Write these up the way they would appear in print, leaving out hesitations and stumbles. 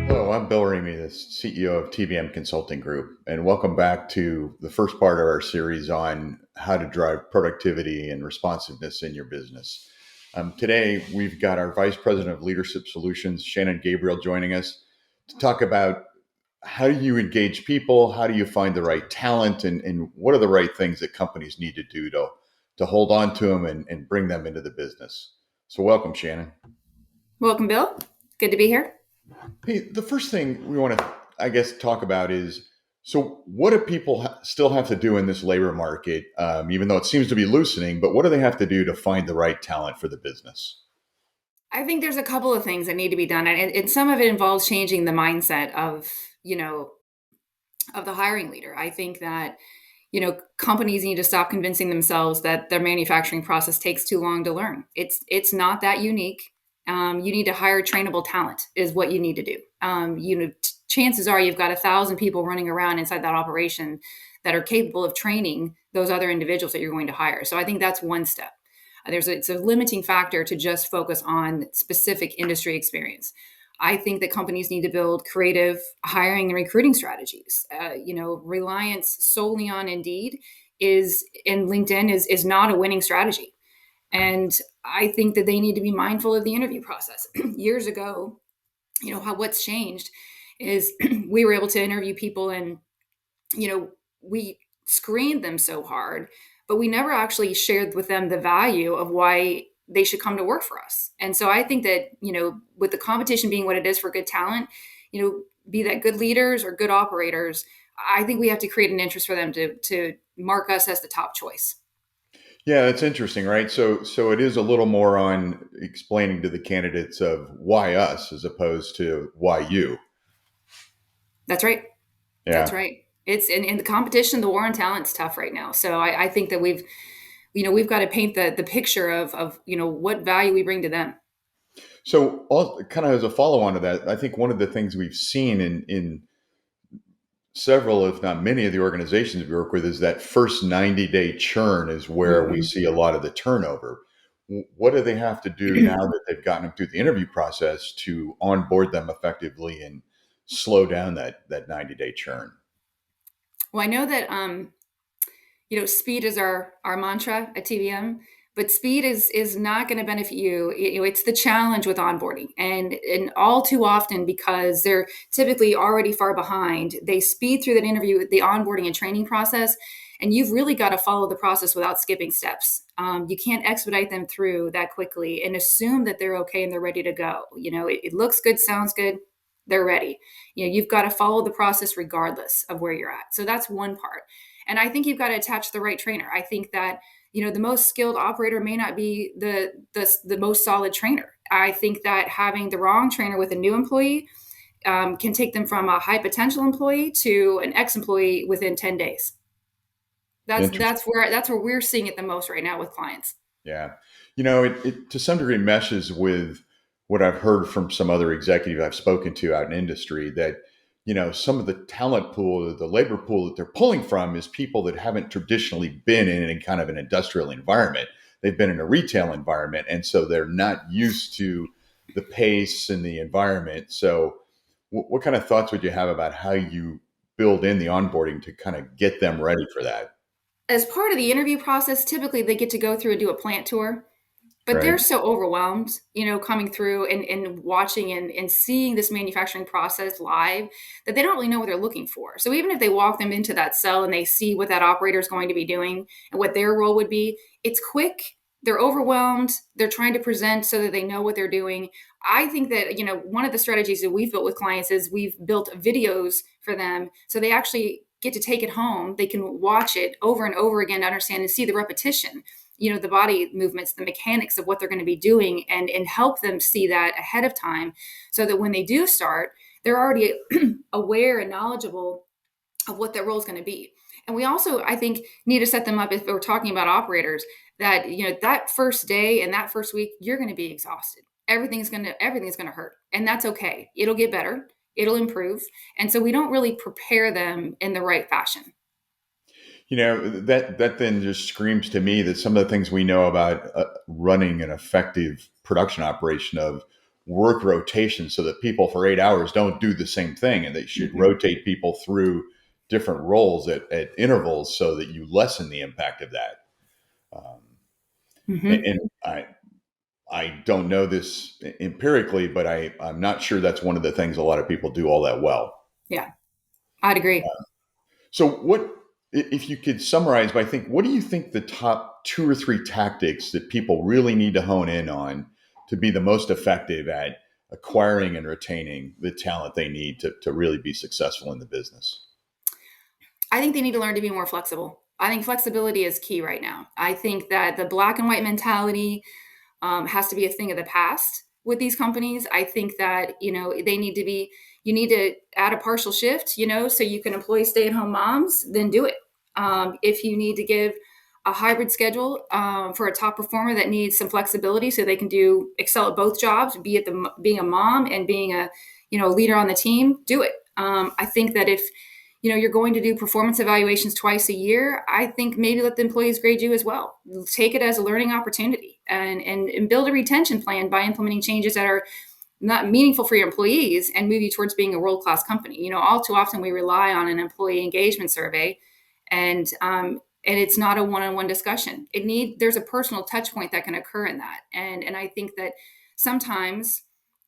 Hello, I'm Bill Remy, the CEO of TBM Consulting Group, and welcome back to the first part of our series on how to drive productivity and responsiveness in your business. Today, we've got our Vice President of Leadership Solutions, Shannon Gabriel, joining us to talk about how do you engage people, how do you find the right talent, and what are the right things that companies need to do to hold on to them and bring them into the business. So welcome, Shannon. Welcome, Bill. Good to be here. Hey, the first thing we want to, I guess, talk about is, so what do people still have to do in this labor market, even though it seems to be loosening, but what do they have to do to find the right talent for the business? I think there's a couple of things that need to be done, and some of it involves changing the mindset of you know of the hiring leader. I think that companies need to stop convincing themselves that their manufacturing process takes too long to learn. It's not that unique. You need to hire trainable talent is what you need to do. Chances are you've got 1,000 people running around inside that operation that are capable of training those other individuals that you're going to hire. So I think that's one step. It's a limiting factor to just focus on specific industry experience. I think that companies need to build creative hiring and recruiting strategies. Reliance solely on Indeed is and LinkedIn is not a winning strategy. And I think that they need to be mindful of the interview process. Years ago, what's changed is we were able to interview people and we screened them so hard, but we never actually shared with them the value of why they should come to work for us. And so I think that, with the competition being what it is for good talent, be that good leaders or good operators, I think we have to create an interest for them to mark us as the top choice. Yeah, that's interesting, right? So it is a little more on explaining to the candidates of why us as opposed to why you. That's right. That's Yeah. right. It's in the competition, the war on talent's tough right now. So I think that we've got to paint the picture of what value we bring to them. So, kind of as a follow on to that, I think one of the things we've seen in several, if not many, of the organizations we work with is that first 90-day churn is where we Mhm. see a lot of the turnover. What do they have to do now that they've gotten them through the interview process to onboard them effectively and slow down that 90-day churn? Well, I know that speed is our mantra at TBM, but speed is not going to benefit you. It's the challenge with onboarding, and all too often because they're typically already far behind, they speed through that interview, the onboarding and training process, and you've really got to follow the process without skipping steps. You can't expedite them through that quickly and assume that they're okay and they're ready to go. It looks good, sounds good. They're ready. You've got to follow the process regardless of where you're at. So that's one part. And I think you've got to attach the right trainer. I think that the most skilled operator may not be the most solid trainer. I think that having the wrong trainer with a new employee can take them from a high potential employee to an ex employee within 10 days. That's Interesting. that's where that's where we're seeing it the most right now with clients. Yeah. It to some degree meshes with what I've heard from some other executive I've spoken to out in industry that, some of the talent pool, the labor pool that they're pulling from is people that haven't traditionally been in any kind of an industrial environment. They've been in a retail environment. And so they're not used to the pace and the environment. So what kind of thoughts would you have about how you build in the onboarding to kind of get them ready for that? As part of the interview process, typically they get to go through and do a plant tour. But they're Right. so overwhelmed, coming through and watching and seeing this manufacturing process live that they don't really know what they're looking for. So even if they walk them into that cell and they see what that operator is going to be doing and what their role would be, it's quick. They're overwhelmed. They're trying to present so that they know what they're doing. I think that, one of the strategies that we've built with clients is we've built videos for them so they actually get to take it home. They can watch it over and over again to understand and see the repetition, the body movements, the mechanics of what they're going to be doing, and help them see that ahead of time so that when they do start, they're already aware and knowledgeable of what their role is going to be. And we also, I think, need to set them up, if we're talking about operators, that that first day and that first week you're going to be exhausted. Everything's going to hurt, and that's okay. It'll get better, it'll improve. And so we don't really prepare them in the right fashion. That then just screams to me that some of the things we know about running an effective production operation of work rotation so that people for 8 hours don't do the same thing, and they should Hmm. rotate people through different roles at intervals so that you lessen the impact of that. Um, Hmm. and I don't know this empirically, but I'm not sure that's one of the things a lot of people do all that well. Yeah, I'd agree. So, if you could summarize by think, what do you think the top two or three tactics that people really need to hone in on to be the most effective at acquiring and retaining the talent they need to really be successful in the business? I think they need to learn to be more flexible. I think flexibility is key right now. I think that the black and white mentality has to be a thing of the past with these companies. I think that, they need to be, you need to add a partial shift, so you can employ stay at home moms, then do it. If you need to give a hybrid schedule for a top performer that needs some flexibility so they can excel at both jobs, be it being a mom and being a, leader on the team, do it. I think that if, you're going to do performance evaluations twice a year, I think maybe let the employees grade you as well. Take it as a learning opportunity and build a retention plan by implementing changes that are not meaningful for your employees and move you towards being a world-class company. All too often we rely on an employee engagement survey, and it's not a one-on-one discussion. There's a personal touch point that can occur in that. And I think that sometimes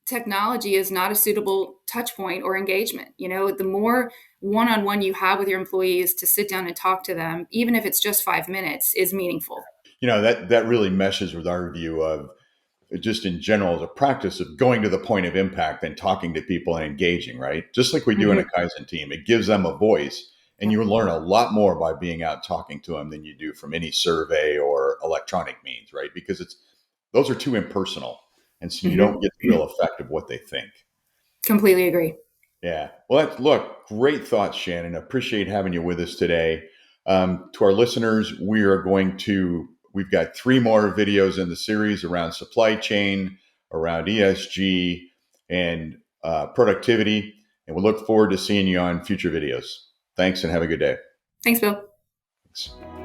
technology is not a suitable touch point or engagement. The more one-on-one you have with your employees to sit down and talk to them, even if it's just 5 minutes, is meaningful. That really meshes with our view of just in general as a practice of going to the point of impact and talking to people and engaging, right? Just like we do in a Mm-hmm. Kaizen team, it gives them a voice, and Yep. you learn a lot more by being out talking to them than you do from any survey or electronic means, right? Because those are too impersonal, and so you don't Mm-hmm. get the real effect of what they think. Completely agree. Yeah. Well, look, great thoughts, Shannon. Appreciate having you with us today. To our listeners, we've got three more videos in the series around supply chain, around ESG, and productivity. And we look forward to seeing you on future videos. Thanks and have a good day. Thanks, Bill. Thanks.